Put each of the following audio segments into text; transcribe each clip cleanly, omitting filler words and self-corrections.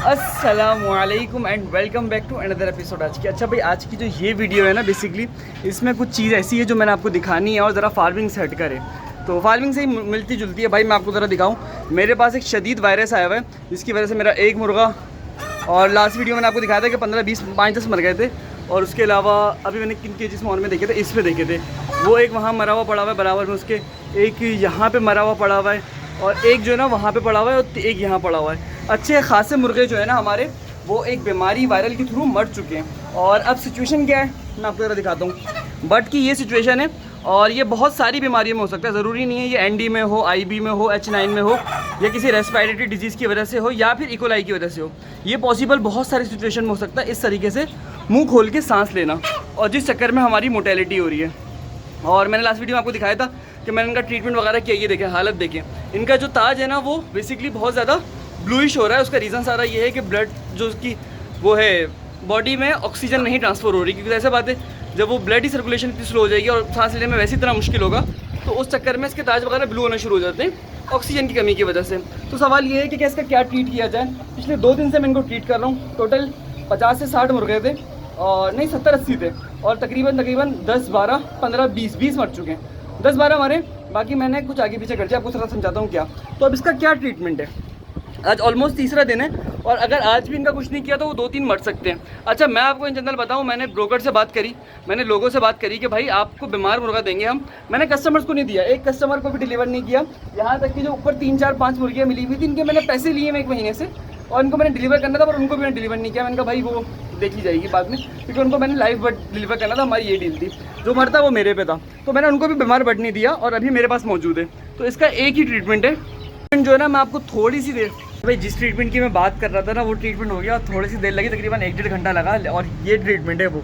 अस्सलामुअलैकुम and welcome back to another episode आज की। अच्छा भाई, आज की जो ये वीडियो है ना, बेसिकली इसमें कुछ चीज़ ऐसी है जो मैंने आपको दिखानी है और ज़रा फार्मिंग से हट कर है। तो फार्मिंग से ही मिलती जुलती है भाई। मैं आपको ज़रा दिखाऊं, मेरे पास एक शदीद वायरस आया हुआ है जिसकी वजह से मेरा एक मुर्गा, और लास्ट वीडियो मैंने आपको दिखाया था कि 15-20 5-10 मर गए थे। और उसके अलावा अभी मैंने किन केजेस में और में देखे थे, इस पे देखे थे। वो एक वहाँ मरा हुआ पड़ा हुआ है बराबर में उसके, एक यहाँ पे मरा हुआ पड़ा हुआ है, और एक जो है ना वहाँ पे पड़ा हुआ है, और एक यहाँ पड़ा हुआ है। अच्छे खासे मुर्गे जो है ना हमारे, वो एक बीमारी वायरल के थ्रू मर चुके हैं। और अब सिचुएशन क्या है मैं आपको ज़रा दिखाता हूँ। बट की ये सिचुएशन है, और ये बहुत सारी बीमारियों में हो सकता है। ज़रूरी नहीं है ये एनडी में हो, आईबी में हो, H9 में हो, या किसी रेस्पिरेटरी डिजीज़ की वजह से हो, या फिर इकोलाई की वजह से हो। ये पॉसिबल बहुत सारी सिचुएशन में हो सकता है। इस तरीके से मुंह खोल के सांस लेना, और जिस चक्कर में हमारी मोर्टेलिटी हो रही है। और मैंने लास्ट वीडियो में आपको दिखाया था कि मैंने इनका ट्रीटमेंट वगैरह किया। ये देखें हालत देखें, इनका जो ताज है ना वो बेसिकली बहुत ज़्यादा ब्लूइश हो रहा है। उसका रीज़न सारा ये है कि ब्लड जो उसकी वो है बॉडी में ऑक्सीजन नहीं ट्रांसफ़र हो रही, क्योंकि ऐसा बात है जब वो ब्लड की सर्कुलेशन इतनी स्लो हो जाएगी और सांस लेने में वैसी तरह मुश्किल होगा, तो उस चक्कर में इसके ताज वगैरह ब्लू होना शुरू हो जाते हैं ऑक्सीजन की कमी की वजह से। तो सवाल ये है कि इसका क्या ट्रीट किया जाए। पिछले 2 दिन से मैं इनको ट्रीट कर रहा हूँ। टोटल 50 से 60 मुर्गे थे, और नहीं 70-80 थे, और तकरीबन 10, 12, 15, 20 मर चुके हैं। 10-12 मरे, बाकी मैंने कुछ आगे पीछे कर दिया। आपको थोड़ा समझाता हूँ क्या। तो अब इसका क्या ट्रीटमेंट है। आज ऑलमोस्ट तीसरा दिन है, और अगर आज भी इनका कुछ नहीं किया तो वो 2-3 मर सकते हैं। अच्छा, मैं आपको इन जनरल बताऊं, मैंने ब्रोकर से बात करी, मैंने लोगों से बात करी कि भाई आपको बीमार मुर्गा देंगे हम। मैंने कस्टमर्स को नहीं दिया, एक कस्टमर को भी डिलीवर नहीं किया। यहाँ तक कि जो ऊपर 3, 4, 5 मुर्गियाँ मिली हुई थी, इनके मैंने पैसे लिए हैं 1 महीने से, और इनको मैंने डिलीवर करना था, पर उनको भी मैंने डिलीवर नहीं किया। मैंने कहा भाई वो देखी जाएगी बाद में, क्योंकि उनको मैंने लाइव बर्ड डिलीवर करना था। हमारी ये डील थी, जो मरता वो मेरे पे था। तो मैंने उनको भी बीमार बर्ड नहीं दिया, और अभी मेरे पास मौजूद है। तो इसका एक ही ट्रीटमेंट है, जो है ना मैं आपको थोड़ी सी देर, भाई जिस ट्रीटमेंट की मैं बात कर रहा था ना वो ट्रीटमेंट हो गया, और थोड़ी सी देर लगी, तकरीबन 1-1.5 घंटा लगा, और ये ट्रीटमेंट है वो।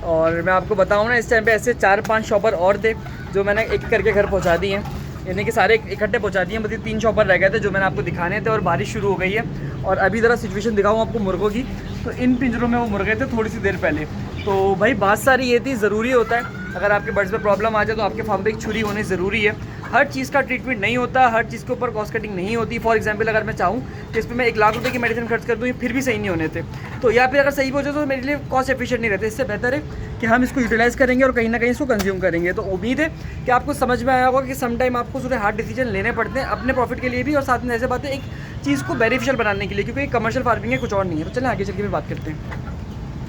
और मैं आपको बताऊँ ना, इस टाइम पे ऐसे 4-5 शॉपर और थे जो मैंने एक करके घर पहुँचा दिए हैं, यानी कि सारे इकट्ठे पहुँचा दिए। मतलब 3 शॉपर रह गए थे जो मैंने आपको दिखाने थे, और बारिश शुरू हो गई है। और अभी ज़रा सिचुएशन दिखाऊँ आपको मुर्गों की, तो इन पिंजरों में वो मुर्गे थे थोड़ी सी देर पहले। तो भाई बात सारी ये थी, ज़रूरी होता है अगर आपके बर्ड्स में प्रॉब्लम आ जाए तो आपके फार्म पे एक छुरी होनी ज़रूरी है। हर चीज़ का ट्रीटमेंट नहीं होता, हर चीज़ के ऊपर कॉस्ट कटिंग नहीं होती। फॉर एग्जांपल, अगर मैं चाहूँ कि इस पर मैं 1 लाख रुपए की मेडिसिन खर्च कर दूँ, ये फिर भी सही नहीं होने थे, तो या फिर अगर सही हो जाए तो मेरे लिए कॉस्ट एफिशिएंट नहीं रहते। इससे बेहतर है कि हम इसको यूटिलाइज़ करेंगे और कहीं ना कहीं इसको कंज्यूम करेंगे। तो उम्मीद है कि आपको समझ में आया होगा कि सम टाइम आपको थोड़े हार्ड डिसीजन लेने पड़ते हैं अपने प्रॉफिट के लिए भी, और साथ में ऐसे बात है एक चीज़ को बेनिफिशियल बनाने के लिए, क्योंकि कमर्शियल फार्मिंग है, कुछ और नहीं है। तो चलें आगे चल के भी बात करते हैं।